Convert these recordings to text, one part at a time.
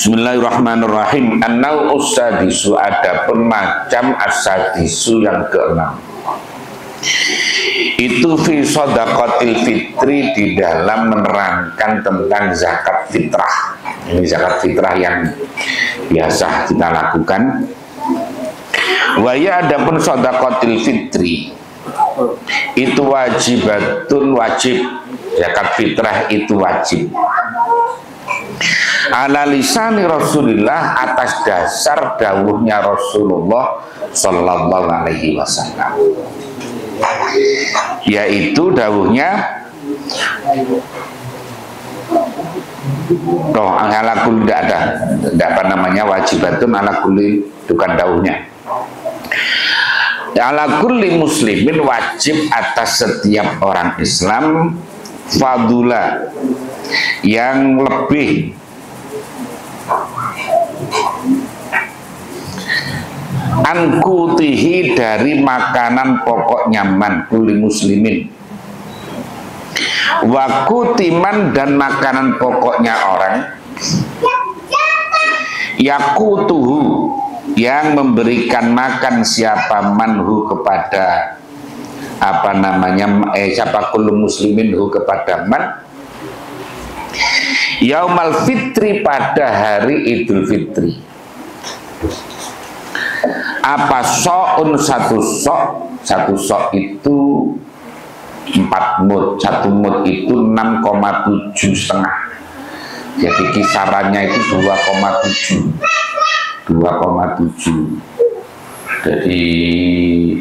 Bismillahirrahmanirrahim. An-naw'u sadisu, adapun macam as-sadisu yang keenam. Itu fi shadaqatil fitri, di dalam menerangkan tentang zakat fitrah. Ini zakat fitrah yang biasa kita lakukan. Wa ya adapun shadaqatil fitri itu wajibatun, wajib. Zakat fitrah itu wajib. Ala lisani Rasulillah, atas dasar dawuhnya Rasulullah sallallahu alaihi wasallam, yaitu dawuhnya ala kulli, tidak ada apa namanya wajibatun ala kulli, bukan dawuhnya. Ala kulli muslimin, wajib atas setiap orang Islam, fadula, yang lebih angkutihi, dari makanan pokok nyaman, kulli muslimin, wakutiman, dan makanan pokoknya orang, yakutuhu, yang memberikan makan siapa manhu kepada apa namanya siapa kullu muslimin hu kepada man, yaumal fitri, pada hari Idul Fitri. Apa so'un, satu sok itu 4 mud, 1 mud itu 6,7 setengah, jadi kisarannya itu 2,7, jadi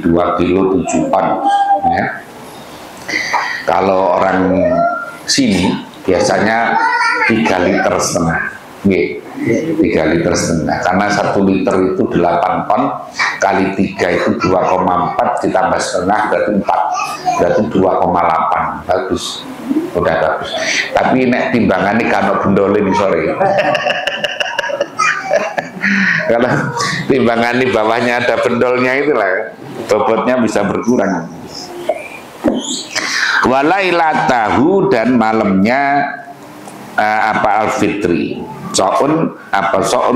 2 kilo 7 on ya. Kalau orang sini biasanya 3,5 liter, 3,5 liter, karena 1 liter itu 8 ton, kali 3 itu 2,4, ditambah setengah berarti 4, berarti 2,8. Bagus, udah bagus. Tapi nek timbangan ini kan bendolin sore. Kalau timbangan di bawahnya ada bendolnya, itulah bobotnya bisa berkurang. Walailatahu, dan malamnya al-fitri, so'un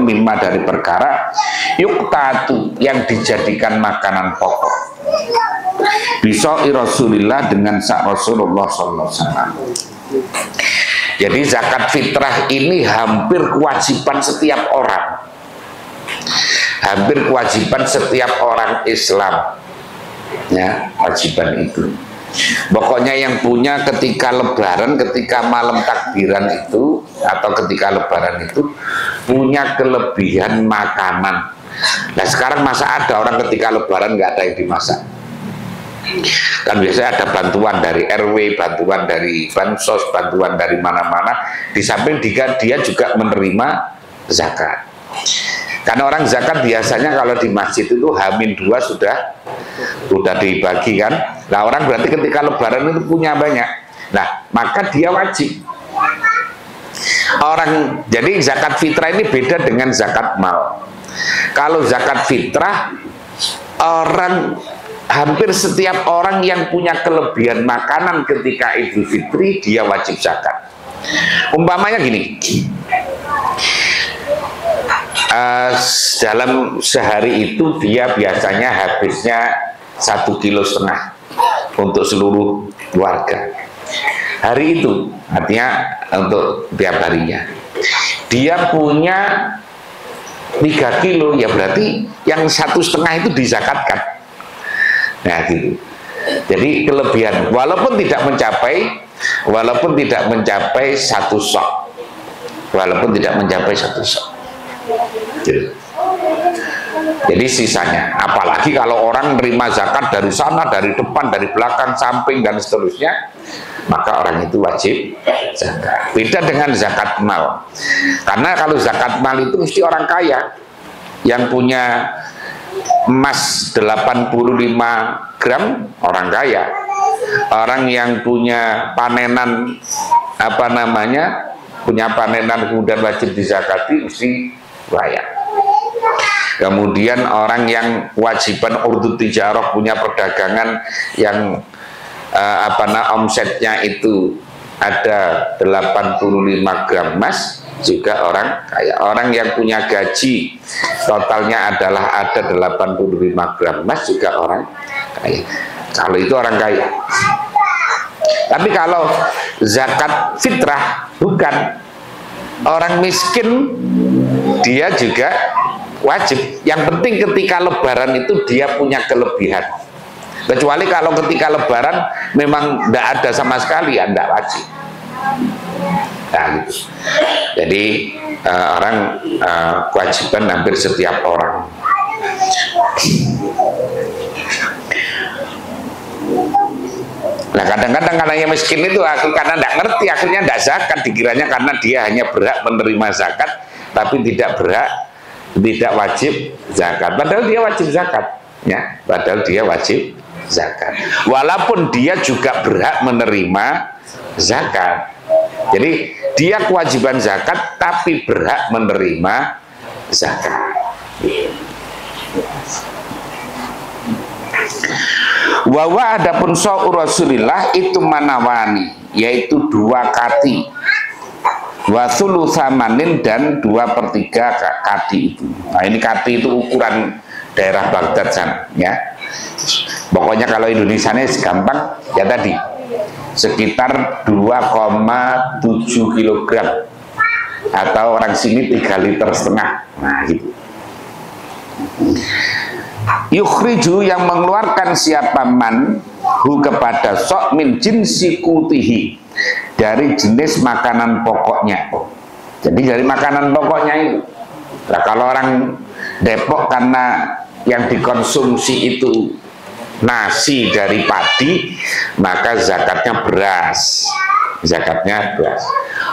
mimma, dari perkara yuktatu, yang dijadikan makanan pokok, biso'i Rasulillah, dengan sak Rasulullah sallallahu alaihi wasallam. Jadi zakat fitrah ini hampir kewajiban setiap orang, hampir kewajiban setiap orang Islam ya, kewajiban itu. Pokoknya yang punya ketika lebaran, ketika malam takbiran itu, atau ketika lebaran itu punya kelebihan makanan. Nah sekarang masa ada orang ketika lebaran nggak ada yang dimasak? Kan biasanya ada bantuan dari RW, bantuan dari bansos, bantuan dari mana-mana, di samping dia juga menerima zakat. Karena orang zakat biasanya kalau di masjid itu H-2 sudah dibagi kan. Nah orang berarti ketika lebaran itu punya banyak. Nah maka dia wajib. Orang, jadi zakat fitrah ini beda dengan zakat mal. Kalau zakat fitrah, orang, hampir setiap orang yang punya kelebihan makanan ketika Idul Fitri, dia wajib zakat. Umpamanya gini, dalam sehari itu dia biasanya habisnya 1,5 kilo untuk seluruh keluarga. Hari itu artinya untuk tiap harinya dia punya 3 kilo, ya berarti yang 1,5 itu dizakatkan. Nah gitu. Jadi kelebihan walaupun tidak mencapai 1 sok, walaupun tidak mencapai 1 sok. Jadi sisanya, apalagi kalau orang menerima zakat dari sana, dari depan, dari belakang, samping, dan seterusnya, maka orang itu wajib zakat. Beda dengan zakat mal. Karena kalau zakat mal itu mesti orang kaya yang punya emas 85 gram, orang kaya. Orang yang punya panenan punya panenan kemudian wajib dizakati mesti layak. Kemudian orang yang kewajiban urdu tijarah, punya perdagangan yang omsetnya itu ada 85 gram emas, juga orang kaya. Orang yang punya gaji totalnya adalah ada 85 gram emas juga orang kaya. Kalau itu orang kaya. Tapi kalau zakat fitrah bukan, orang miskin dia juga wajib. Yang penting ketika lebaran itu dia punya kelebihan. Kecuali kalau ketika lebaran memang tidak ada sama sekali, ya tidak wajib. Nah, gitu. Jadi orang kewajiban hampir setiap orang. Nah, kadang-kadang karena yang miskin itu karena tidak ngerti, akhirnya tidak zakat, dikiranya karena dia hanya berhak menerima zakat tapi tidak wajib zakat, padahal dia wajib zakat, ya, padahal dia wajib zakat, walaupun dia juga berhak menerima zakat. Jadi dia kewajiban zakat tapi berhak menerima zakat. Wawa adapun sa'ur Rasulillah itu manawani, yaitu 2 kati, wa thulutsamanin dan 2/3 kati itu. Nah, ini kati itu ukuran daerah Baghdad sana, ya. Pokoknya kalau Indonesia ini gampang ya tadi sekitar 2,7 kg atau orang sini 3,5 liter. Nah, gitu. Yukhriju yang mengeluarkan siapa man hu kepada sok min jinsi kutihi, dari jenis makanan pokoknya. Jadi dari makanan pokoknya itu. Nah, kalau orang Depok karena yang dikonsumsi itu nasi dari padi, maka zakatnya beras. Zakatnya beras.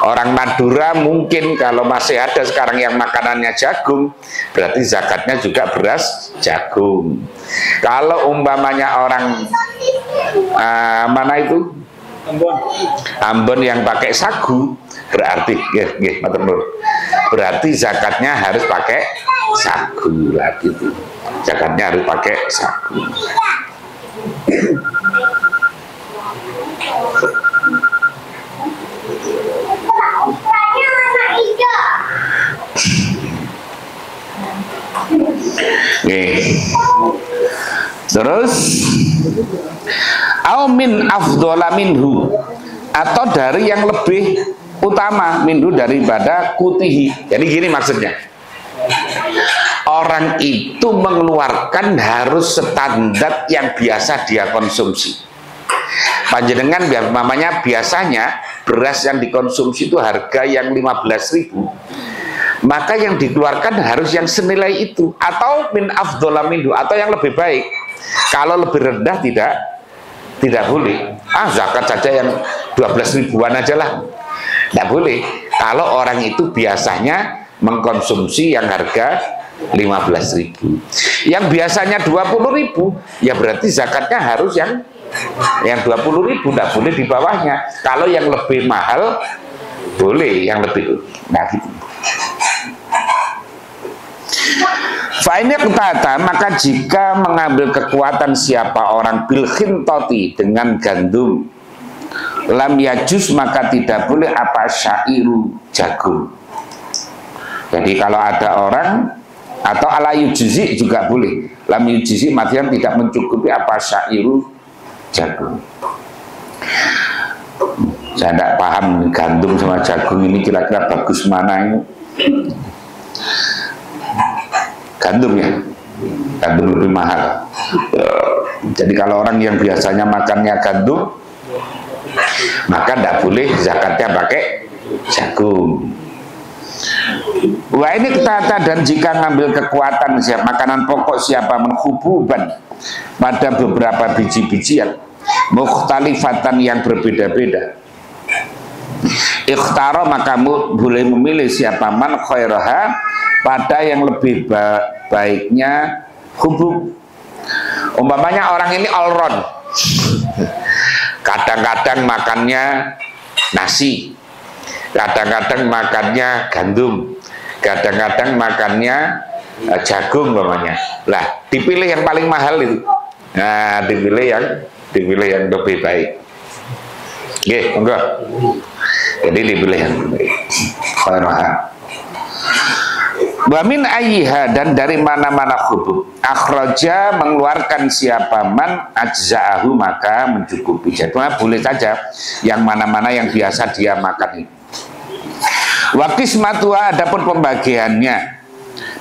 Orang Madura mungkin kalau masih ada sekarang yang makanannya jagung, berarti zakatnya juga beras jagung. Kalau umpamanya orang mana itu Ambon yang pakai sagu, berarti berarti zakatnya harus pakai sagu lah gitu. Zakatnya harus pakai sagu. Terus au min afdhola minhu, atau dari yang lebih utama minhu daripada kutihi. Jadi gini maksudnya, orang itu mengeluarkan harus standar yang biasa dia konsumsi. Panjenengan namanya biasanya beras yang dikonsumsi itu harga yang 15.000, maka yang dikeluarkan harus yang senilai itu, atau min afdhola minhu, atau yang lebih baik. Kalau lebih rendah tidak boleh. Zakat saja yang 12 ribuan aja lah, tidak boleh. Kalau orang itu biasanya mengkonsumsi yang harga 15.000, yang biasanya 20.000, ya berarti zakatnya harus yang 20.000, tidak boleh di bawahnya. Kalau yang lebih mahal boleh, yang lebih, nah gitu. Fa'innya kata, maka jika mengambil kekuatan siapa orang bil khintoti dengan gandum, lam yajus maka tidak boleh apa syairu jagung. Jadi kalau ada orang atau ala yujizi juga boleh, lam yujizi maksudnya tidak mencukupi apa syairu jagung. Saya tidak paham gandum sama jagung ini kira-kira bagus mana ini. Gandum ya, gandum lebih mahal. Jadi kalau orang yang biasanya makannya gandum, maka tidak boleh zakatnya pakai jagung. Wah ini kata, dan jika ngambil kekuatan makanan pokok siapa menghububan pada beberapa biji-bijian mukhtalifatan yang berbeda-beda, ikhtaro maka boleh memilih siapa man khairaha pada yang lebih baiknya hubub. Umpamanya orang ini all round, kadang-kadang makannya nasi, kadang-kadang makannya gandum, kadang-kadang makannya jagung umpamanya. Lah dipilih yang paling mahal itu. Nah dipilih yang lebih baik. Oke, enggak. Jadi dipilih yang lebih baik. Wa min ayyiha, dan dari mana-mana hubub akhraja mengeluarkan siapa man ajza'ahu maka mencukupi. Jadi boleh saja yang mana-mana yang biasa dia makan itu. Wa qismatuha, adapun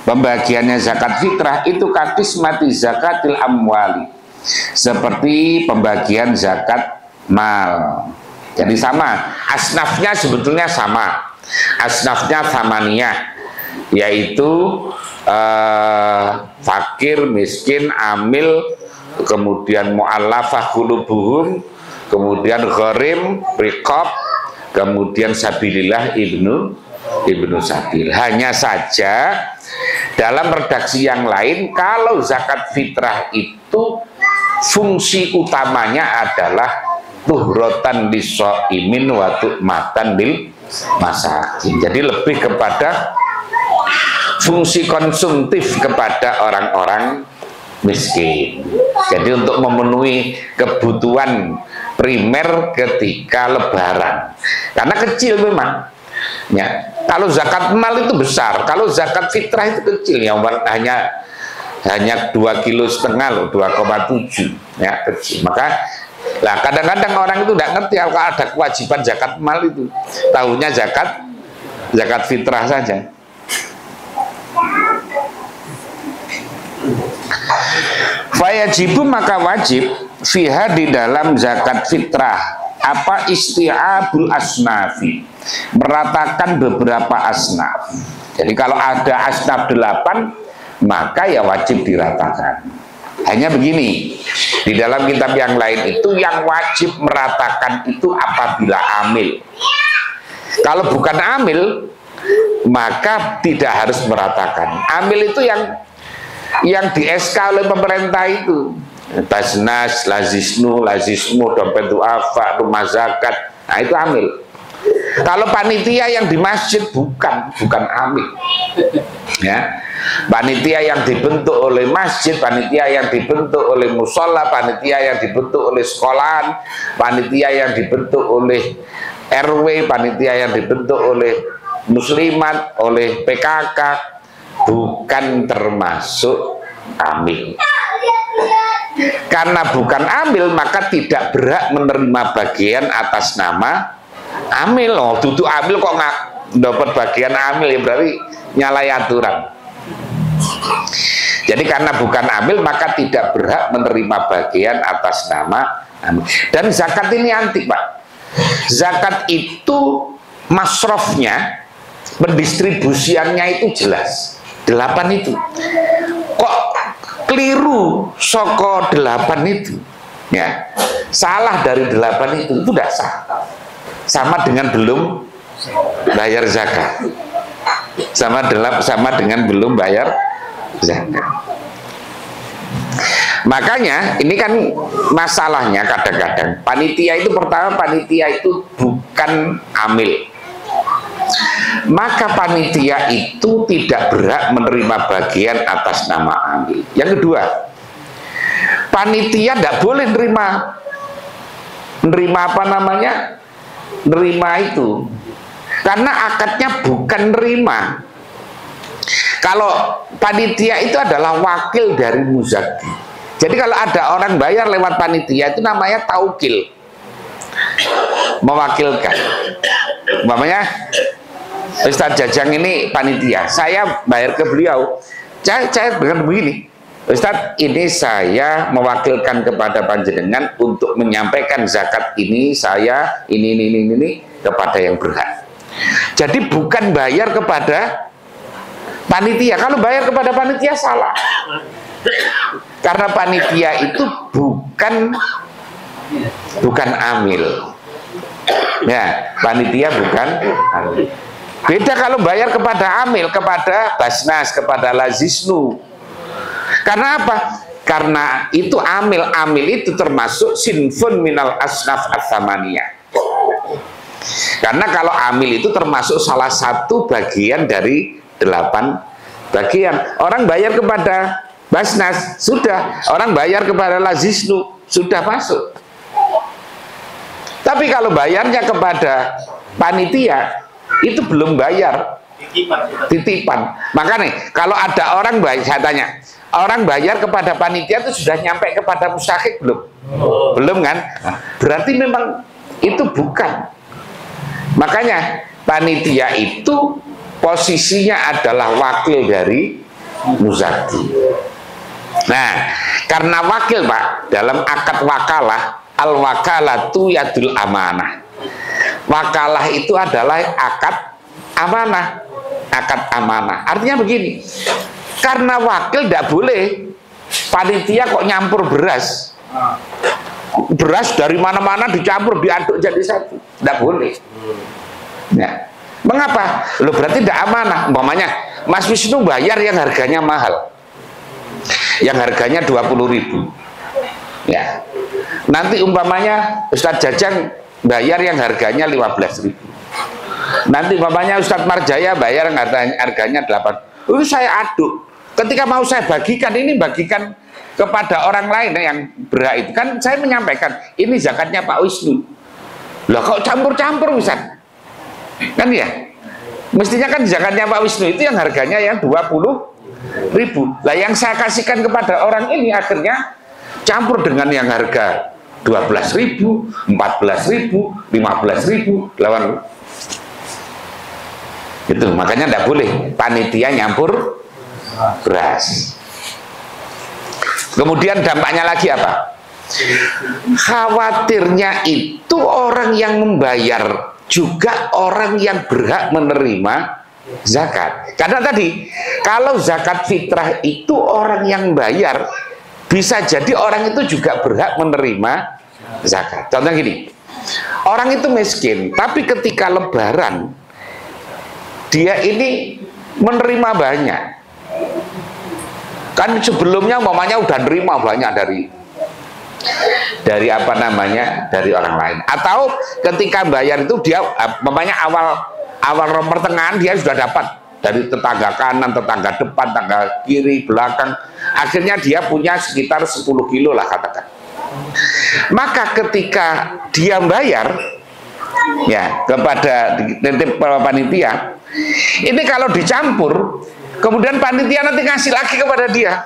pembagiannya zakat fitrah itu qismati zakatil amwali, seperti pembagian zakat mal. Jadi sama, asnafnya sebetulnya sama. Asnafnya samaniyah, yaitu fakir, miskin, amil, kemudian mu'allafah qulubuhum, kemudian gharim, riqab, kemudian sabilillah, ibnu sabil. Hanya saja dalam redaksi yang lain, kalau zakat fitrah itu fungsi utamanya adalah tuhrotan liso'imin wa tu'matan bil masakin. Jadi lebih kepada fungsi konsumtif kepada orang-orang miskin. Jadi untuk memenuhi kebutuhan primer ketika lebaran. Karena kecil memang. Ya, kalau zakat mal itu besar, kalau zakat fitrah itu kecil, ya hanya 2,5 kilo loh, 2,7 ya, kecil. Maka lah kadang-kadang orang itu tidak ngerti kalau ada kewajiban zakat mal itu, tahunya zakat fitrah saja. Fayajibu, maka wajib fiha, di dalam zakat fitrah, apa isti'abul asnafi, meratakan beberapa asnaf. Jadi kalau ada asnaf 8, maka ya wajib diratakan. Hanya begini, di dalam kitab yang lain itu yang wajib meratakan itu apabila amil. Kalau bukan amil, maka tidak harus meratakan. Amil itu yang di SK oleh pemerintah itu, Basnas, Lazisnu, dompet duafa, rumah zakat, nah itu amil. Kalau panitia yang di masjid bukan amil. Ya, panitia yang dibentuk oleh masjid, panitia yang dibentuk oleh musola, panitia yang dibentuk oleh sekolahan, panitia yang dibentuk oleh RW, panitia yang dibentuk oleh muslimat, oleh PKK, bukan termasuk amil. Karena bukan amil, maka tidak berhak menerima bagian atas nama amil. Loh, duduk amil kok nggak dapat bagian amil, ya berarti nyalai aturan. Jadi karena bukan amil, maka tidak berhak menerima bagian atas nama amil. Dan zakat ini antik, Pak. Zakat itu masrofnya, pendistribusiannya itu jelas. 8 itu. Kok keliru soko 8 itu? Ya, salah dari 8 itu tidak sah. Sama dengan belum bayar zakat. Sama dengan belum bayar zakat. Makanya ini kan masalahnya kadang-kadang panitia itu, pertama panitia itu bukan amil, maka panitia itu tidak berhak menerima bagian atas nama amil. Yang kedua, panitia tidak boleh menerima apa namanya, nerima itu, karena akadnya bukan nerima. Kalau panitia itu adalah wakil dari muzaki. Jadi kalau ada orang bayar lewat panitia itu namanya taukil, mewakilkan. Umpamanya Ustadz Jajang ini panitia, saya bayar ke beliau, saya dengan begini, Ustadz ini saya mewakilkan kepada panjenengan untuk menyampaikan zakat ini, saya ini kepada yang berhak. Jadi bukan bayar kepada panitia. Kalau bayar kepada panitia salah, karena panitia itu bukan amil. Ya, panitia bukan amil. Beda kalau bayar kepada amil, kepada Basnas, kepada Lazisnu. Karena apa? Karena itu amil itu termasuk sinfun minal asnaf as-samaniyah. Karena kalau amil itu termasuk salah satu bagian dari 8 bagian. Orang bayar kepada Basnas, sudah. Orang bayar kepada Lazisnu, sudah masuk. Tapi kalau bayarnya kepada panitia, itu belum bayar, titipan. Makanya kalau ada orang bayar, saya tanya, orang bayar kepada panitia itu sudah nyampe kepada mustahik belum? Belum kan? Nah, berarti memang itu bukan. Makanya panitia itu posisinya adalah wakil dari muzaki. Nah, karena wakil Pak, dalam akad wakalah, al-wakalatu yadul amanah. Wakalah itu adalah akad amanah. Akad amanah. Artinya begini, karena wakil tidak boleh panitia kok nyampur beras. Beras dari mana-mana dicampur, diaduk jadi satu. Tidak boleh. Ya. Mengapa? Loh, berarti tidak amanah. Umpamanya Mas Wisnu bayar yang harganya mahal, yang harganya 20.000. Ya. Nanti umpamanya Ustadz Jajang bayar yang harganya 15.000. Nanti umpamanya Ustadz Marjaya bayar yang harganya 8. Itu saya aduk. Ketika mau saya bagikan, ini bagikan kepada orang lain yang berhak itu. Kan saya menyampaikan, ini zakatnya Pak Wisnu. Lah kok campur-campur Ustadz? Kan ya? Mestinya kan zakatnya Pak Wisnu itu yang harganya yang 20.000. Lah yang saya kasihkan kepada orang ini akhirnya campur dengan yang harga 12.000, 14.000, 15.000, lawan. Itu makanya tidak boleh panitia nyampur beras. Kemudian dampaknya lagi apa? Khawatirnya itu orang yang membayar juga orang yang berhak menerima zakat. Karena tadi kalau zakat fitrah itu orang yang bayar, bisa jadi orang itu juga berhak menerima zakat. Contoh gini, orang itu miskin, tapi ketika lebaran dia ini menerima banyak. Kan sebelumnya mamanya udah nerima banyak dari apa namanya, dari orang lain. Atau ketika bayar itu dia mamanya awal pertengahan dia sudah dapat dari tetangga kanan, tetangga depan, tetangga kiri, belakang. Akhirnya dia punya sekitar 10 kilo lah katakan. Maka ketika dia bayar ya kepada panitia, ini kalau dicampur, kemudian panitia nanti ngasih lagi kepada dia.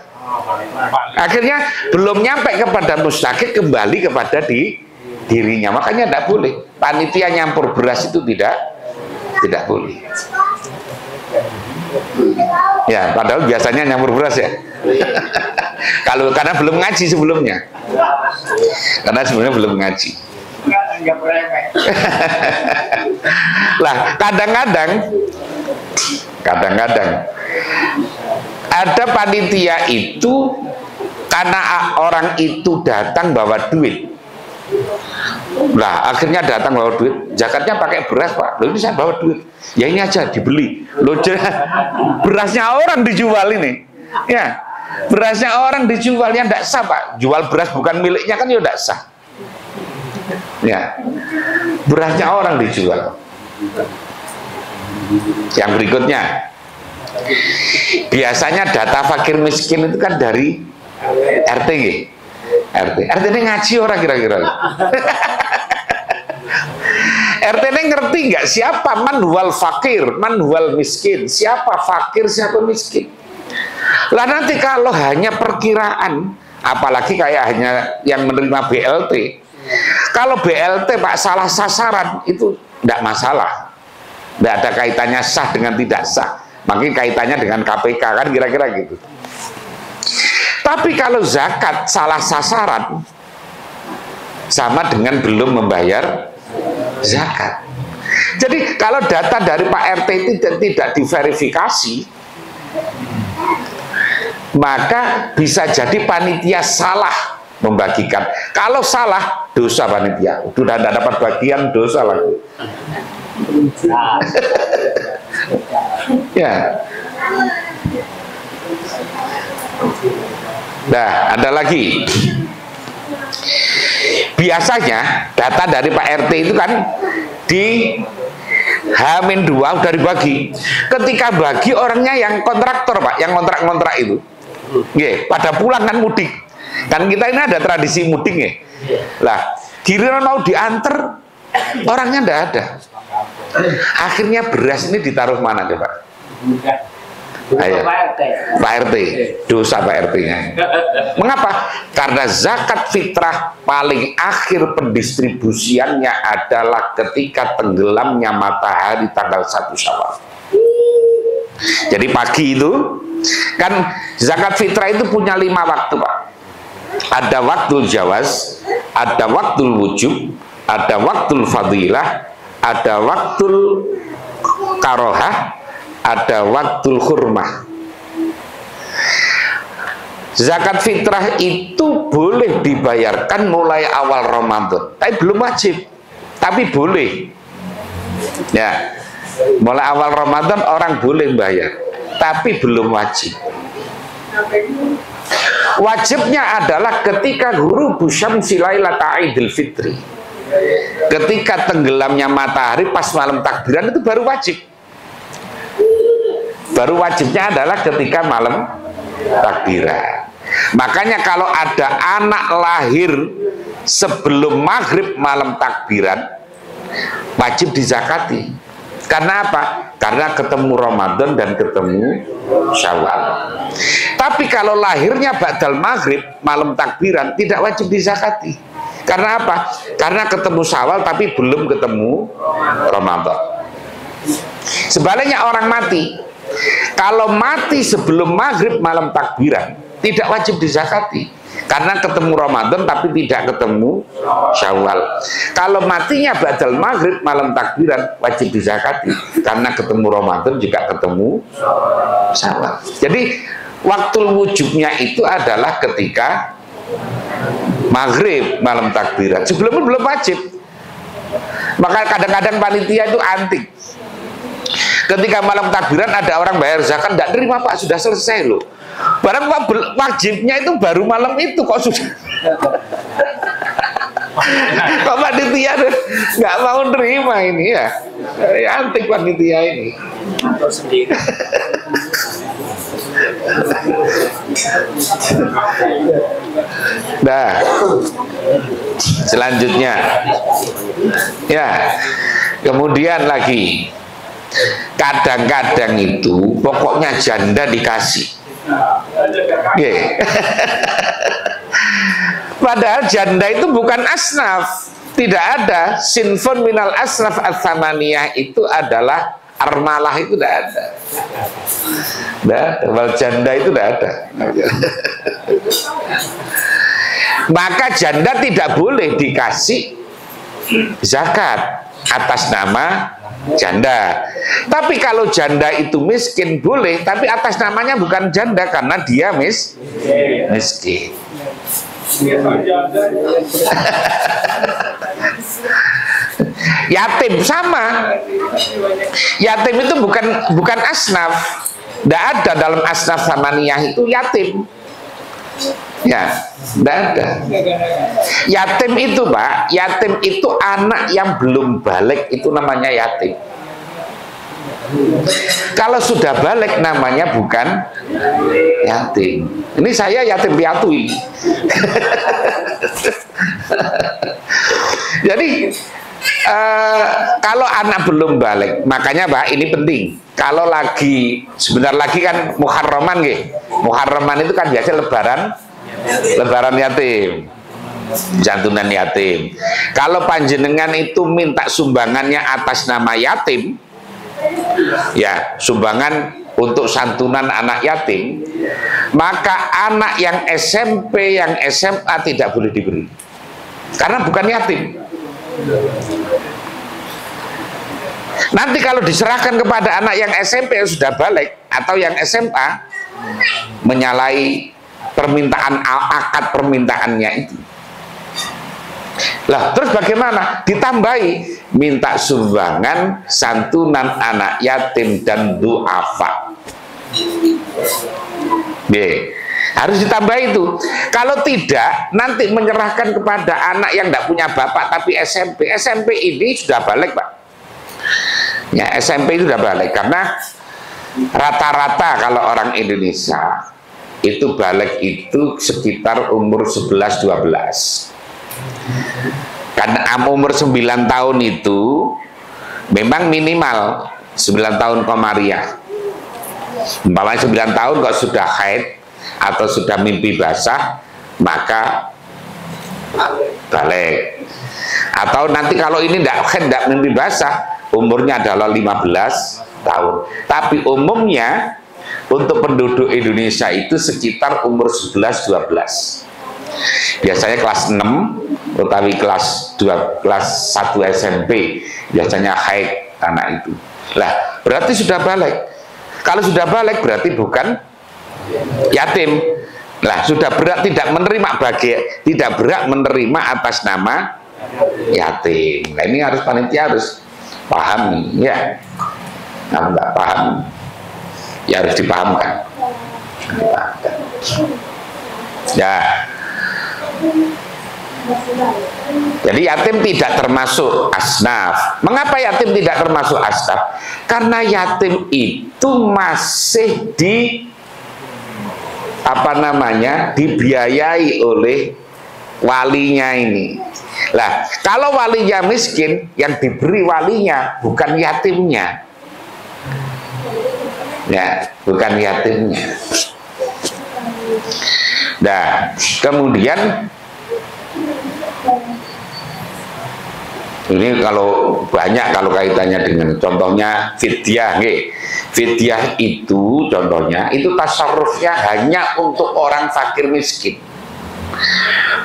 Akhirnya belum nyampe kepada mustahik, kembali kepada dirinya. Makanya tidak boleh panitia nyampur beras, itu tidak boleh. Ya, padahal biasanya nyampur beras ya. Karena belum ngaji sebelumnya. Karena sebelumnya belum ngaji. Lah, kadang-kadang ada panitia itu karena orang itu datang bawa duit. Lah, akhirnya datang bawa duit, zakatnya pakai beras Pak. Loh, ini saya bawa duit. Ya ini aja dibeli. Loh, berasnya orang dijual ini. Ya, berasnya orang dijual, yang tidak sah Pak. Jual beras bukan miliknya kan ya tidak sah. Ya, berasnya orang dijual. Yang berikutnya, biasanya data fakir miskin itu kan dari RT. RT ini ngaji orang kira-kira. RT ini ngerti nggak siapa manhual fakir, manhual miskin, siapa fakir, siapa miskin. Lah nanti kalau hanya perkiraan, apalagi kayak hanya yang menerima BLT. Kalau BLT Pak salah sasaran itu tidak masalah, tidak ada kaitannya sah dengan tidak sah, makin kaitannya dengan KPK kan kira-kira gitu. Tapi kalau zakat salah sasaran, sama dengan belum membayar zakat. Jadi kalau data dari Pak RT itu tidak diverifikasi, maka bisa jadi panitia salah membagikan. Kalau salah, dosa panitia. Sudah tidak dapat bagian, dosa lagi. Ya. Nah, ada lagi. Biasanya data dari Pak RT itu kan di H-2 udah dibagi. Ketika bagi orangnya yang kontraktor Pak, yang kontrak-kontrak itu, pada pulang kan mudik. Kan kita ini ada tradisi mudik ya. Lah, giliran mau diantar, orangnya tidak ada. Akhirnya beras ini ditaruh mana coba? Ayo. Pak RT, dosa Pak RT-nya. Mengapa? Karena zakat fitrah paling akhir pendistribusiannya adalah ketika tenggelamnya matahari tanggal 1 Syawal. Jadi pagi itu kan zakat fitrah itu punya 5 waktu, Pak. Ada waktu jawaz, ada waktu wujub, ada waktu fadilah, ada waktu karohah, ada waktu hurmah. Zakat fitrah itu boleh dibayarkan mulai awal Ramadan, tapi belum wajib, tapi boleh. Ya, mulai awal Ramadan orang boleh bayar, tapi belum wajib. Wajibnya adalah ketika ghurubu syamsi lailata Idul Fitri. Ketika tenggelamnya matahari pas malam takbiran itu baru wajib. Baru wajibnya adalah ketika malam takbiran. Makanya kalau ada anak lahir sebelum maghrib malam takbiran, wajib dizakati. Karena apa? Karena ketemu Ramadan dan ketemu Syawal. Tapi kalau lahirnya ba'dal maghrib malam takbiran, tidak wajib dizakati. Karena apa? Karena ketemu Syawal tapi belum ketemu Ramadan. Sebaliknya orang mati, kalau mati sebelum maghrib malam takbiran, tidak wajib dizakati. Karena ketemu Ramadan tapi tidak ketemu Syawal. Kalau matinya ba'dal maghrib malam takbiran, wajib dizakati. Karena ketemu Ramadan juga ketemu Syawal. Jadi waktu wujubnya itu adalah ketika maghrib malam takbiran. Sebelumnya belum wajib. Maka kadang-kadang panitia itu antik. Ketika malam takbiran ada orang bayar zakat, tidak terima Pak, sudah selesai loh. Barang wajibnya itu baru malam itu kok sudah. Kok panitia nggak mau terima ini ya? Antik panitia ini. Nah, selanjutnya, ya, kemudian lagi, kadang-kadang itu pokoknya janda dikasih. Yeah. Padahal janda itu bukan asnaf, tidak ada sinfun minal asnaf ats-tsamaniyah, itu adalah armalah, itu tidak ada. Wal janda itu tidak ada. Maka janda tidak boleh dikasih zakat atas nama janda. Tapi kalau janda itu miskin boleh, tapi atas namanya bukan janda karena dia miskin. Yatim sama. Yatim itu bukan asnaf. Tidak ada dalam asnaf samaniyah itu yatim. Ya, tidak ada. Yatim itu Pak, yatim itu anak yang belum balik, itu namanya yatim. Kalau sudah balik namanya bukan yatim. Ini saya yatim piatu ini. Jadi kalau anak belum balik, makanya Pak ini penting. Kalau lagi sebentar lagi kan Muharraman nggih. Muharraman itu kan biasa lebaran yatim, santunan yatim. Kalau panjenengan itu minta sumbangannya atas nama yatim, ya sumbangan untuk santunan anak yatim, maka anak yang SMP, yang SMA tidak boleh diberi, karena bukan yatim. Nanti kalau diserahkan kepada anak yang SMP yang sudah balik atau yang SMA, menyalahi permintaan, akad permintaannya itu. Lah terus bagaimana? Ditambahi, minta sumbangan santunan anak yatim dan du'afa. Harus ditambah itu. Kalau tidak, nanti menyerahkan kepada anak yang tidak punya bapak tapi SMP. SMP ini sudah balik Pak. Ya SMP itu sudah balik, karena rata-rata kalau orang Indonesia itu balik itu sekitar umur 11-12. Karena umur 9 tahun itu memang minimal 9 tahun komariah. Umpamanya 9 tahun kok sudah haid atau sudah mimpi basah, maka balik. Atau nanti kalau ini tidak mimpi basah, umurnya adalah 15 tahun. Tapi umumnya untuk penduduk Indonesia itu sekitar umur 11-12. Biasanya kelas 6 utawi kelas 2, kelas 1 SMP biasanya haid anak itu. Lah, berarti sudah balik. Kalau sudah balik berarti bukan yatim. Lah, sudah berat tidak menerima tidak berat menerima atas nama yatim. Nah, ini harus panitia harus paham ya. Nah, enggak paham ya harus dipahamkan. Ya. Jadi yatim tidak termasuk asnaf. Mengapa yatim tidak termasuk asnaf? Karena yatim itu masih dibiayai oleh walinya ini. Lah, kalau walinya miskin, yang diberi walinya bukan yatimnya. Ya, bukan yatimnya. Nah, kemudian ini kalau banyak kalau kaitannya dengan contohnya fidyah, fidyah itu contohnya itu tasarrufnya hanya untuk orang fakir miskin,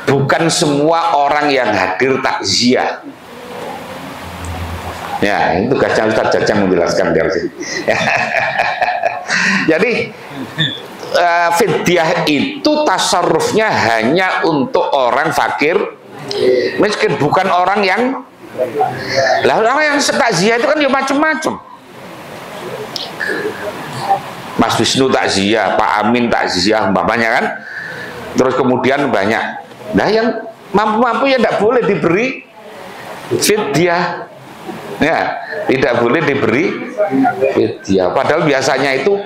bukan semua orang yang hadir takziah. Ya, itu Ustaz Jajang menjelaskan dari sini. Jadi fidyah itu tasarrufnya hanya untuk orang fakir miskin, bukan orang yang orang yang takziah itu kan ya macam-macam. Mas Wisnu takziah, Pak Amin takziah umpamanya kan. Terus kemudian banyak. Nah, yang mampu-mampu ya tidak boleh diberi fidyah. Ya, tidak boleh diberi fidyah. Padahal biasanya itu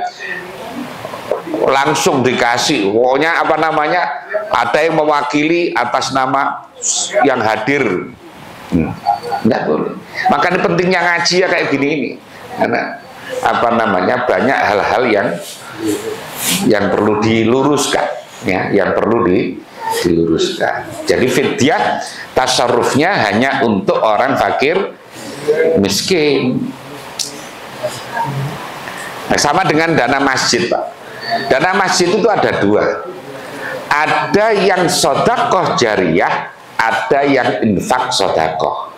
langsung dikasih. Pokoknya ada yang mewakili atas nama yang hadir. Enggak boleh. Makanya pentingnya ngaji ya kayak gini ini. Karena banyak hal-hal yang perlu diluruskan, ya, yang perlu diluruskan. Jadi fidyah tasarrufnya hanya untuk orang fakir miskin. Nah, sama dengan dana masjid, Pak. Dana masjid itu ada dua. Ada yang sedekah jariyah, ada yang infak sedekah.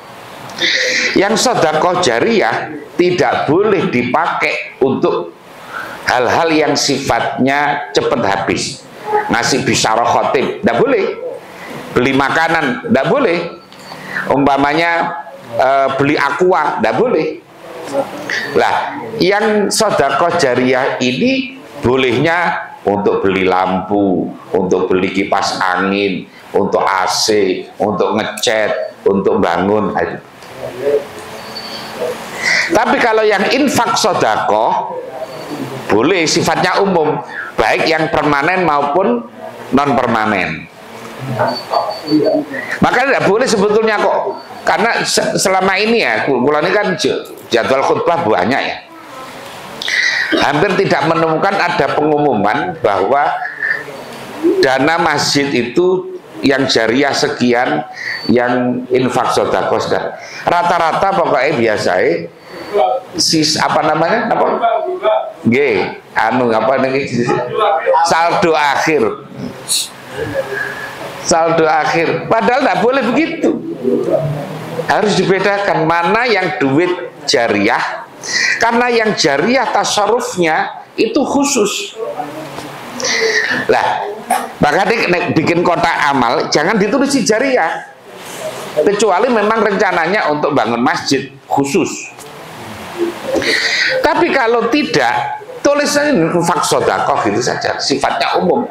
Yang sedekah jariyah tidak boleh dipakai untuk hal-hal yang sifatnya cepat habis. Ngasih bisyarah khotib, tidak boleh. Beli makanan, tidak boleh. Umpamanya beli aqua, tidak boleh. Lah, yang sedekah jariyah ini bolehnya untuk beli lampu, untuk beli kipas angin, untuk AC, untuk ngecat, untuk bangun. Tapi kalau yang infak sedekah boleh, sifatnya umum, baik yang permanen maupun non permanen. Maka tidak boleh sebetulnya kok, karena selama ini ya, bulan ini kan jadwal khutbah banyak ya, hampir tidak menemukan ada pengumuman bahwa dana masjid itu yang jariyah sekian, yang infak sedekah sekian. Rata-rata pokoknya biasa saldo akhir. Padahal tidak boleh begitu. Harus dibedakan mana yang duit jariyah, karena yang jariyah tasarrufnya itu khusus. Lah, makanya bikin kotak amal jangan ditulis jariyah, kecuali memang rencananya untuk bangun masjid khusus. Tapi kalau tidak, tulisannya infak sedekah gitu saja, sifatnya umum.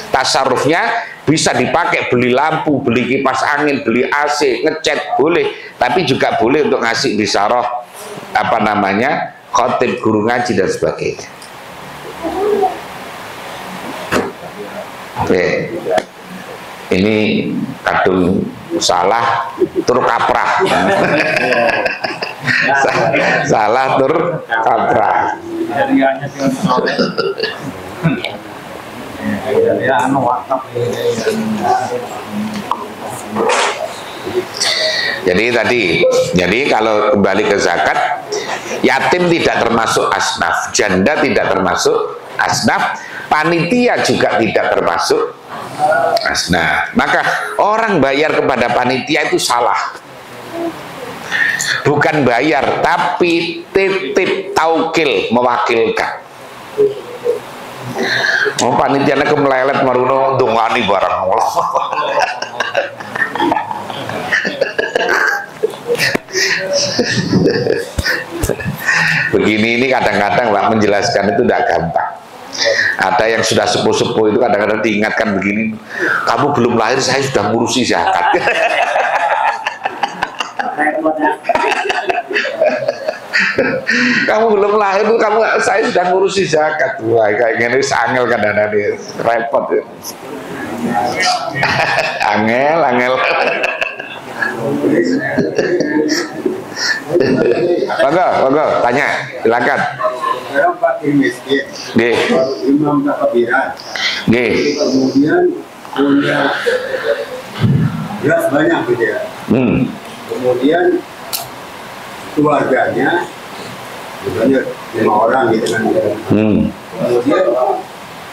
Tasarrufnya bisa dipakai beli lampu, beli kipas angin, beli AC, ngecat boleh, tapi juga boleh untuk ngasih bisyarah khotib, guru ngaji dan sebagainya. Oke. Ini kadung salah turut kaprah. Salah tur kaprah. Jadi kalau kembali ke zakat, yatim tidak termasuk asnaf, janda tidak termasuk asnaf, panitia juga tidak termasuk asnaf. Maka orang bayar kepada panitia itu salah. Bukan bayar, tapi titip taukil, mewakilkan. Oh, panitianya kemelelet maruno ndongani barang. Begini ini kadang-kadang Pak menjelaskan itu tidak gampang. Ada yang sudah sepuh-sepuh itu kadang-kadang diingatkan begini, kamu belum lahir saya sudah ngurusi zakat. Kamu belum lahir tuh saya sudah ngurusi zakat. Wah, kayak gini angel kadang-kadang repot ya. Angel. Monggo, tanya, silakan. Sekarang Pak miskin, imam takbiran, kemudian punya beras banyak gitu ya. Kemudian keluarganya, misalnya 5 orang gitu kan. Kemudian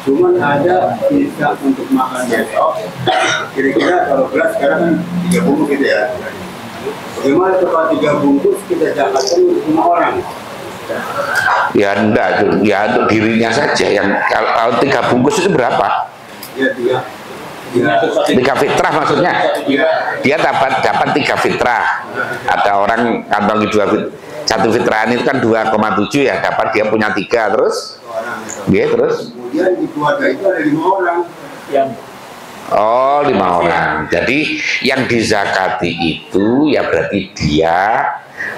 cuman ada sisa untuk makan besok. Kira-kira kalau beras sekarang kan 3 bungkus gitu ya. Bagaimana setelah 3 bungkus kita zakatkan untuk 5 orang? Ya enggak, ya untuk dirinya saja. Yang kalau 3 bungkus itu berapa? Ya 3 fitrah maksudnya. Dia dapat 3 fitrah. Ada orang kantongi 1 fitrahan itu kan 2,7 ya, dapat dia punya 3 terus. Dia terus. Kemudian di keluarga itu ada 5 orang yang 5 orang. Jadi yang dizakati itu ya berarti dia,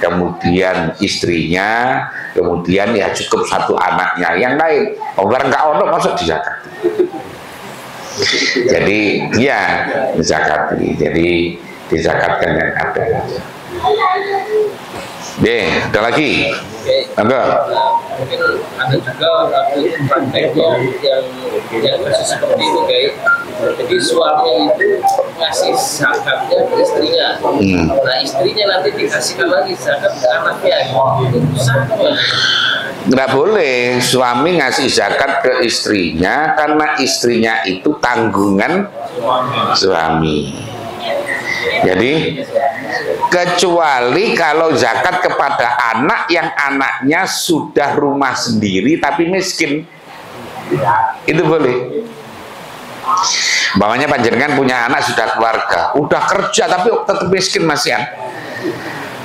kemudian istrinya, kemudian ya cukup 1 anaknya. Yang lain, barang nggak ono masuk dizakati. Jadi ya dizakati. Jadi dizakatkan yang ada. Ada lagi. Enggak. Mungkin ada juga praktek yang kasus seperti itu guys. Jadi suami itu ngasih zakatnya ke istrinya. Nah istrinya nanti dikasihkan lagi zakat ke anaknya. Itu sama. Nggak boleh suami ngasih zakat ke istrinya karena istrinya itu tanggungan suami. Jadi kecuali kalau zakat kepada anak yang anaknya sudah rumah sendiri tapi miskin, itu boleh. Bawahnya panjenengan punya anak sudah keluarga, udah kerja tapi tetap miskin masihan,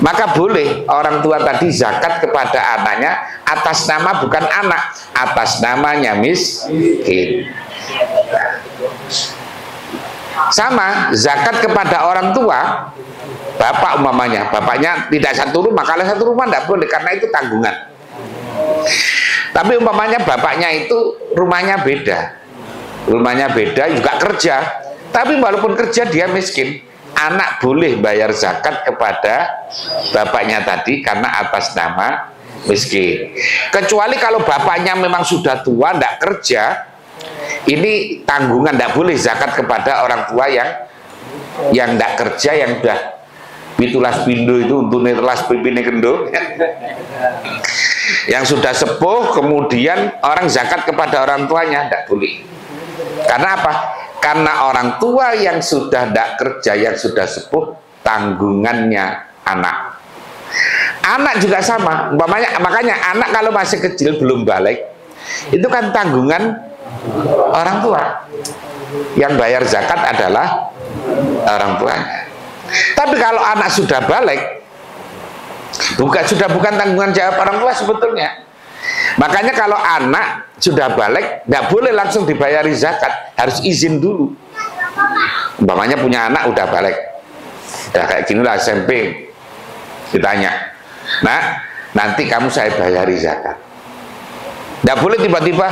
maka boleh orang tua tadi zakat kepada anaknya atas nama bukan anak, atas namanya miskin. Sama zakat kepada orang tua, bapak umpamanya, bapaknya tidak 1 rumah, kalau 1 rumah tidak boleh karena itu tanggungan. Tapi umpamanya bapaknya itu rumahnya beda juga kerja, tapi walaupun kerja dia miskin, anak boleh bayar zakat kepada bapaknya tadi karena atas nama miskin. Kecuali kalau bapaknya memang sudah tua tidak kerja, ini tanggungan, tidak boleh zakat kepada orang tua yang tidak kerja, yang sudah pitulas pindo itu untuk netelas pipine kendo, yang sudah sepuh, kemudian orang zakat kepada orang tuanya tidak boleh. Karena apa? Karena orang tua yang sudah tidak kerja, yang sudah sepuh, tanggungannya anak. Anak juga sama, makanya anak kalau masih kecil belum balik, itu kan tanggungan orang tua. Yang bayar zakat adalah orang tuanya. Tapi kalau anak sudah balik, bukan tanggungan jawab orang tua sebetulnya. Makanya kalau anak sudah balik, tidak boleh langsung dibayari zakat, harus izin dulu. Umpamanya punya anak udah balik, udah kayak gini lah SMP, ditanya, nah nanti kamu saya bayari zakat. Tidak boleh tiba-tiba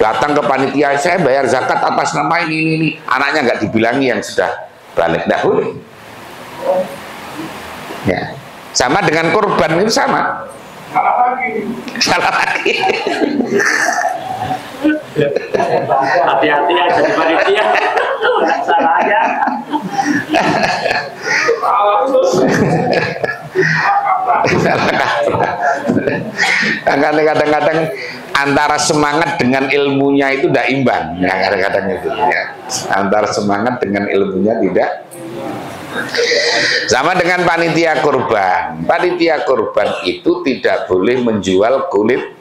datang ke panitia, saya bayar zakat atas nama ini. Anaknya nggak dibilangi yang sudah balik, tidak boleh. Ya. Sama dengan kurban itu sama. Salah lagi. Hati-hati ya jadi panitia. Salahnya. Kadang-kadang antara semangat dengan ilmunya itu tidak imbang. Ya, kadang-kadang itu ya. Antara semangat dengan ilmunya tidak. Sama dengan panitia kurban. Panitia kurban itu tidak boleh menjual kulit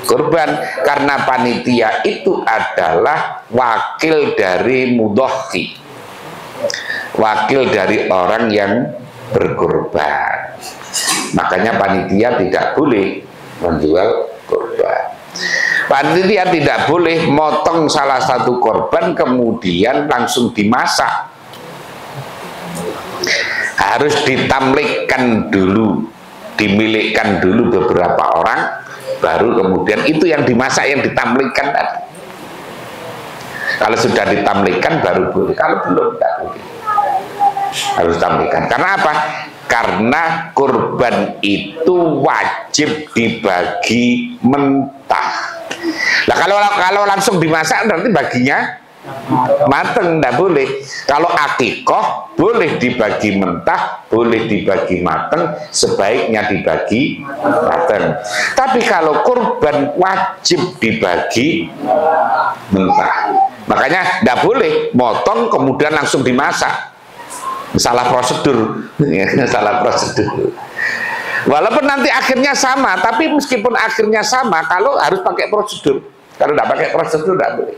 kurban, karena panitia itu adalah wakil dari mudhohi, wakil dari orang yang berkurban. Makanya panitia tidak boleh menjual kurban. Panitia tidak boleh motong salah satu korban kemudian langsung dimasak. Harus ditamlikkan dulu, dimilikkan dulu beberapa orang, baru kemudian itu yang dimasak, yang ditamlikkan tadi. Kalau sudah ditamlikkan baru boleh, kalau belum tidak boleh. Harus ditamlikkan. Karena apa? Karena kurban itu wajib dibagi mentah. Nah, kalau langsung dimasak berarti baginya mateng, tidak boleh. Kalau akikoh boleh dibagi mentah, boleh dibagi mateng, sebaiknya dibagi mateng. Tapi kalau kurban wajib dibagi mentah. Makanya tidak boleh motong kemudian langsung dimasak. Salah prosedur, salah prosedur. Walaupun nanti akhirnya sama, tapi meskipun akhirnya sama, kalau harus pakai prosedur. Kalau tidak pakai prosedur tidak boleh.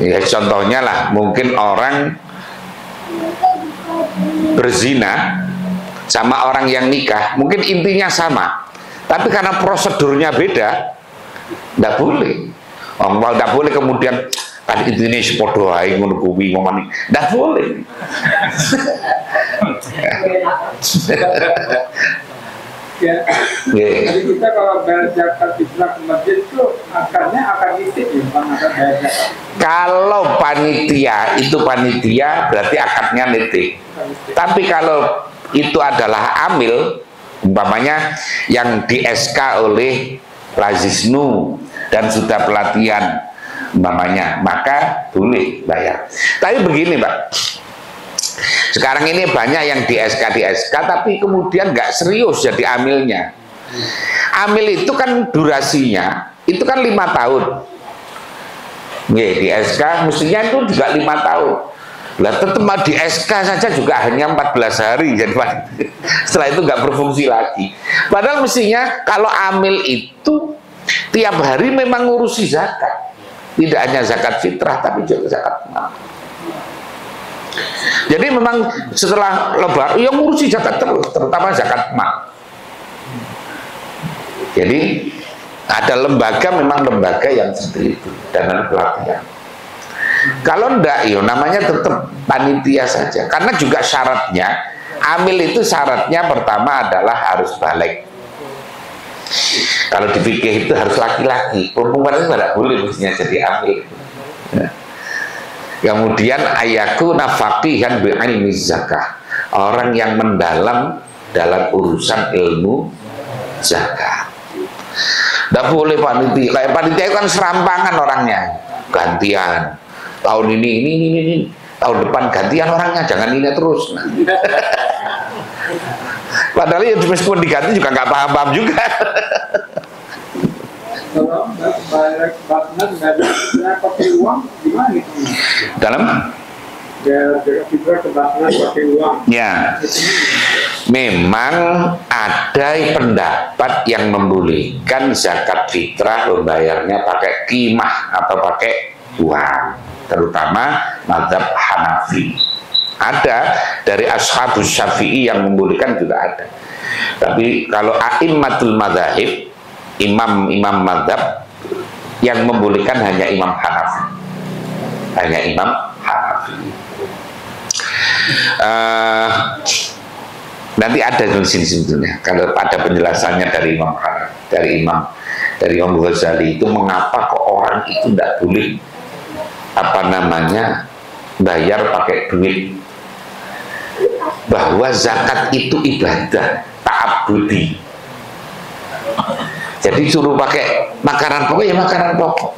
Ya, contohnya lah, mungkin orang berzina sama orang yang nikah, mungkin intinya sama, tapi karena prosedurnya beda, tidak boleh. Tidak boleh kemudian kan intinya sepodo ae ngono kuwi ngomong, tidak boleh. Ya. Jadi kita kalau bayar zakat fitrah ke masjid itu akarnya akar titik ya, bukan akar bayar zakat. Kalau panitia berarti akadnya nitik. Tapi kalau itu adalah amil, umpamanya yang di SK oleh Lazisnu dan sudah pelatihan umpamanya, maka boleh bayar. Tapi begini Pak, sekarang ini banyak yang di SK tapi kemudian nggak serius jadi amilnya. Amil itu kan durasinya itu kan 5 tahun. Di SK mestinya itu juga 5 tahun. Lah tetap di SK saja juga hanya 14 hari, jadi setelah itu nggak berfungsi lagi. Padahal mestinya kalau amil itu tiap hari memang ngurusi zakat, tidak hanya zakat fitrah tapi juga zakat mal. Jadi memang setelah lebaran yang ngurusi zakat terus, terutama zakat mal. Jadi ada lembaga, memang lembaga yang seperti itu dengan pelatihan. Kalau enggak, ya namanya tetap panitia saja. Karena juga syaratnya, amil itu syaratnya pertama adalah harus balik. Kalau di fikih itu harus laki-laki, perempuan itu tidak boleh mestinya jadi amil. Ya. Kemudian ayaku nafaqihan bi'ilmi zakah, orang yang mendalam dalam urusan ilmu zakat. Tidak boleh panitia, kayak panitia itu kan serampangan orangnya, gantian. Tahun ini, tahun depan gantian orangnya, jangan ini terus. Nah. Padahal ya meskipun diganti juga nggak paham-paham juga. Kalau balik bakna nggak ada pakai uang gimana gitu? Dalam? Zakat fitrah ke bakna pakai uang. Ya, memang ada pendapat yang membolehkan zakat fitrah membayarnya pakai qimah atau pakai uang, terutama mazhab Hanafi. Ada dari ashabus Syafi'i yang membolehkan juga ada. Tapi kalau a'immatul madzhab, imam-imam mazhab yang membolehkan hanya Imam Hanafi. Hanya Imam Hanafi. Nanti ada di sini sebetulnya kalau ada penjelasannya dari Imam Hanafi, dari Imam Ghazali itu mengapa kok orang itu tidak boleh bayar pakai duit. bahwa zakat itu ibadah ta'abbudi. Jadi suruh pakai makanan pokok ya makanan pokok.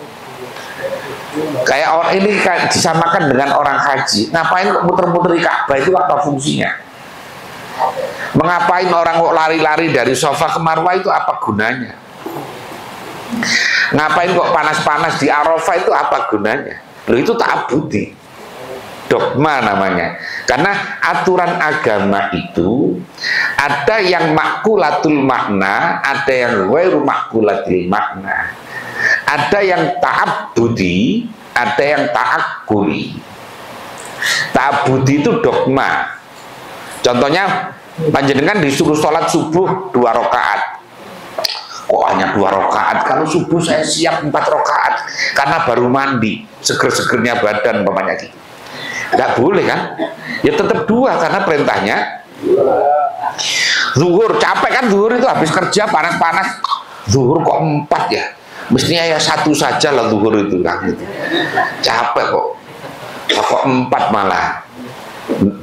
Kayak orang ini disamakan dengan orang haji. Ngapain kok muter-muter di Ka'bah, itu apa fungsinya? Mengapain orang kok lari-lari dari Safa ke Marwah, itu apa gunanya? Ngapain kok panas-panas di Arafah, itu apa gunanya? Loh, itu ta'abbudi, dogma namanya. Karena aturan agama itu ada yang makulatul makna, ada yang ghairu makulatil makna. Ada yang ta'abbudi, ada yang ta'akkuli. Ta'abbudi itu dogma. Contohnya, panjenengan disuruh sholat subuh 2 rakaat. Kok hanya 2 rakaat? Kalau subuh saya siap 4 rakaat karena baru mandi, seger-segernya badan umpamanya gitu. Nggak boleh kan? Ya tetap 2 karena perintahnya zuhur. Capek kan zuhur itu, habis kerja panas-panas, zuhur kok 4 ya? Mestinya ya 1 saja lah zuhur itu kan gitu. Capek kok 4 malah.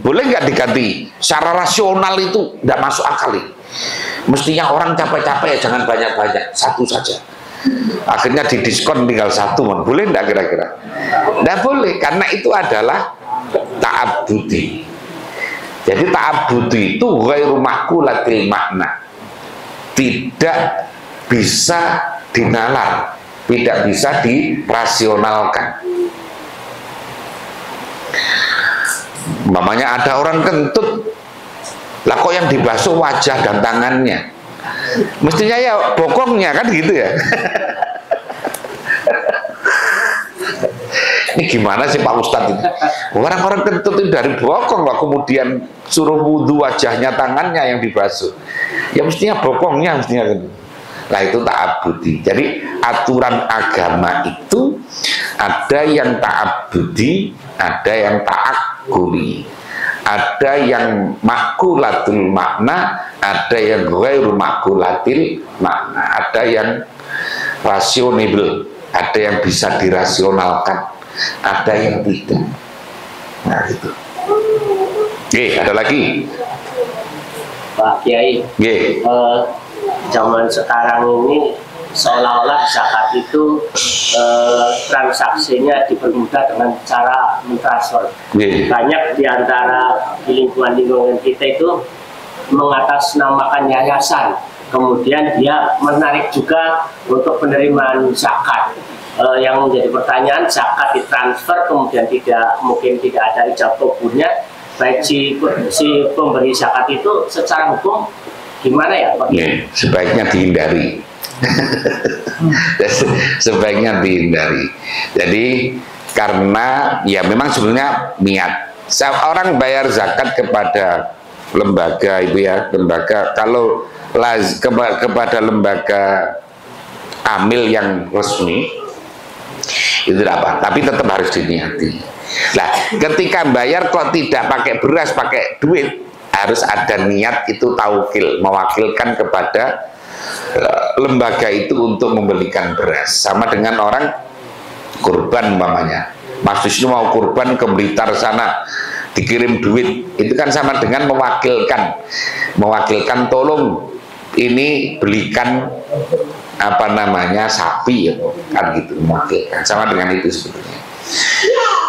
Boleh nggak diganti? Secara rasional itu nggak masuk akal ini. Mestinya orang capek-capek ya jangan banyak-banyak, 1 saja. Akhirnya didiskon tinggal 1, boleh nggak kira-kira? Nggak boleh, karena itu adalah ta'abbudi. Jadi ta'abbudi itu ghairu makulatil makna, tidak bisa dinalar, tidak bisa dirasionalkan. Mamanya ada orang kentut, lah kok yang dibasuh wajah dan tangannya? Mestinya ya bokongnya kan gitu ya. Ini gimana sih Pak Ustadz ini? Orang-orang kentut itu dari bokong lah, kemudian suruh wudhu wajahnya, tangannya yang dibasuh. Ya mestinya bokongnya mestinya gitu. Nah itu ta'abbudi. Jadi aturan agama itu ada yang ta'abbudi, ada yang ta'akkuli, ada yang makulatul makna, ada yang ghairu makulatil makna, ada yang rasionable, ada yang bisa dirasionalkan, ada yang tidak. Nah gitu. Oke, ada lagi Pak Kiai. Zaman sekarang ini seolah-olah zakat itu transaksinya dipermudah dengan cara mentransfer. Banyak di antara di lingkungan kita itu mengatasnamakan yayasan, kemudian dia menarik juga untuk penerimaan zakat. Yang menjadi pertanyaan, zakat ditransfer kemudian mungkin tidak ada ijab kabulnya, baik si pemberi zakat itu secara hukum gimana ya Pak? Sebaiknya dihindari. Sebaiknya dihindari. Jadi karena ya memang sebenarnya niat orang bayar zakat kepada lembaga itu ya, lembaga kalau kepada lembaga amil yang resmi itu tidak apa, tapi tetap harus diniati. Nah, ketika bayar kok tidak pakai beras, pakai duit, harus ada niat itu taukil, mewakilkan kepada lembaga itu untuk membelikan beras. Sama dengan orang kurban umpamanya, Mas Wisnu mau kurban ke Blitar sana, dikirim duit, itu kan sama dengan mewakilkan tolong ini belikan apa namanya sapi ya, kan gitu, mewakilkan, sama dengan itu sebetulnya.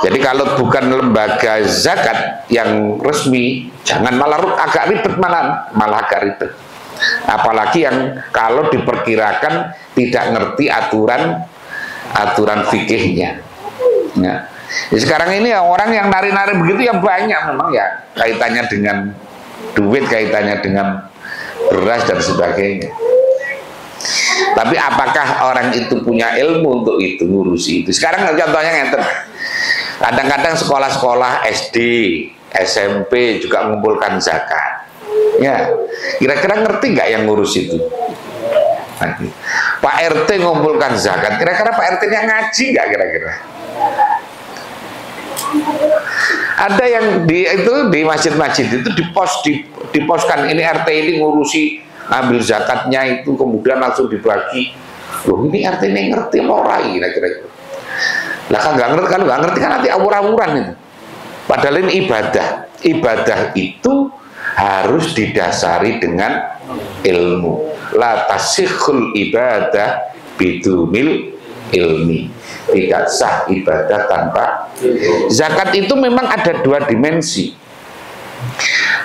Jadi kalau bukan lembaga zakat yang resmi, jangan malah agak ribet, malah agak ribet. Apalagi yang kalau diperkirakan tidak ngerti aturan fikihnya. Ya. Jadi sekarang ini orang yang nari-nari begitu ya banyak memang ya, kaitannya dengan duit, kaitannya dengan beras dan sebagainya. Tapi apakah orang itu punya ilmu untuk itu, ngurusi itu? Sekarang contohnya ngeten. Kadang-kadang sekolah-sekolah SD, SMP juga mengumpulkan zakat. Ya, kira-kira ngerti nggak yang ngurus itu? Pak RT mengumpulkan zakat. Kira-kira Pak RT-nya ngaji nggak kira-kira? Ada yang di masjid-masjid itu diposkan ini RT ini ngurusi ambil zakatnya itu, kemudian langsung dibagi. Loh, ini RT ini ngerti mau rai kira-kira. Lah kan nggak ngerti, kalau nggak ngerti kan nanti awur-awuran itu. Padahal ini ibadah. Ibadah itu harus didasari dengan ilmu. La tasihul ibadah bidunil ilmi, tidak sah ibadah tanpa zakat. Itu memang ada dua dimensi.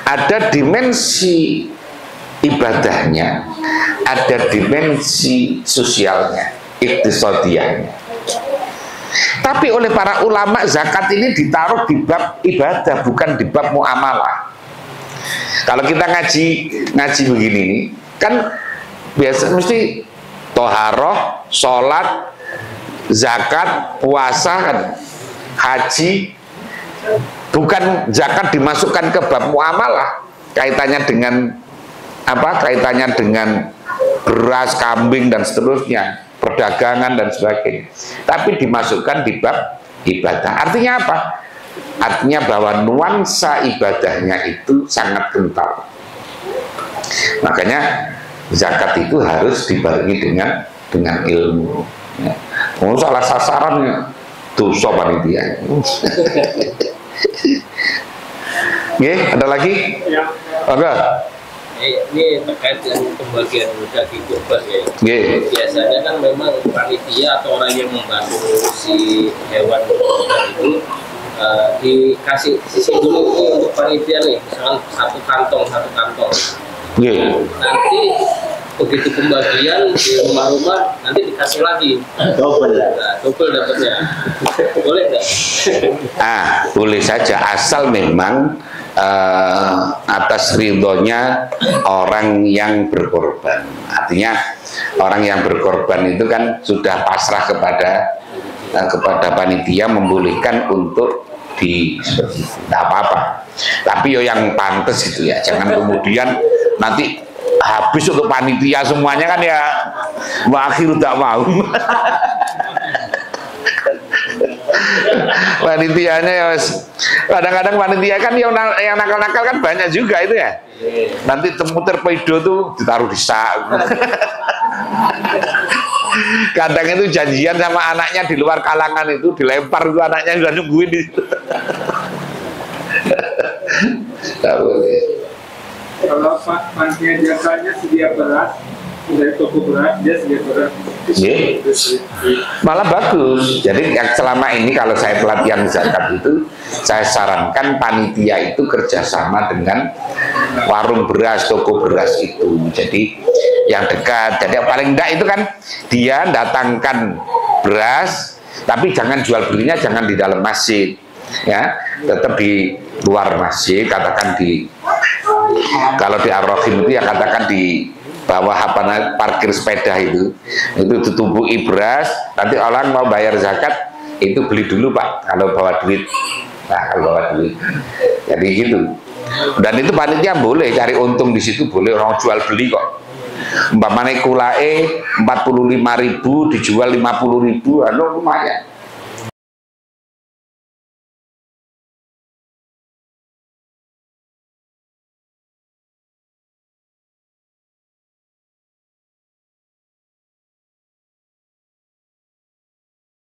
Ada dimensi ibadahnya, ada dimensi sosialnya, iktisadiyahnya. Tapi oleh para ulama zakat ini ditaruh di bab ibadah, bukan di bab muamalah. Kalau kita ngaji begini nih, kan biasa mesti toharoh, sholat, zakat, puasa, kan, haji. Bukan zakat dimasukkan ke bab muamalah, kaitannya dengan apa? Kaitannya dengan beras, kambing dan seterusnya, perdagangan dan sebagainya. Tapi dimasukkan di bab ibadah. Artinya apa? Artinya bahwa nuansa ibadahnya itu sangat kental. Makanya zakat itu harus dibarengi dengan ilmu. Salah sasarannya dosa panitia. Ada lagi? Ya. Enggak? Ini terkait dengan pembagian daging kurban ya. Biasanya kan memang panitia atau orang yang membantu si hewan kurban itu dikasih sisi dulu ini untuk panitia nih, misalnya satu kantong. Nanti begitu pembagian di rumah-rumah nanti dikasih lagi double dapatnya. Boleh nggak? Boleh saja, asal memang atas ridhonya orang yang berkorban. Artinya orang yang berkorban itu kan sudah pasrah kepada panitia, membolehkan untuk seperti itu, tidak apa-apa. Tapi yang pantas itu ya, jangan kemudian nanti habis untuk panitia semuanya kan ya, akhir tak mau. Panitianya ya, kadang-kadang panitia kan yang nakal-nakal kan banyak juga itu ya. Nanti temu terpedo tuh ditaruh di sak. Kadang itu janjian sama anaknya di luar kalangan itu, dilempar itu anaknya sudah nungguin di situ. Kalau panitia jasanya sedia beras dari toko beras, dia sedia beras. Malah bagus. Jadi yang selama ini kalau saya pelatihan zakat itu, saya sarankan panitia itu kerjasama dengan warung beras, toko beras itu. Jadi yang dekat. Jadi yang paling enggak itu kan dia datangkan beras, tapi jangan jual belinya jangan di dalam masjid, ya, tetap di luar masjid. Katakan kalau di Ar-Rahim itu ya katakan di bawah parkir sepeda itu ditumpui beras. Nanti orang mau bayar zakat itu beli dulu Pak, kalau bawa duit. Nah, kalau bawa duit, jadi gitu. Dan itu panitia boleh cari untung di situ, boleh orang jual beli kok. Umpamanya kulae 45.000 dijual 50.000, lumayan.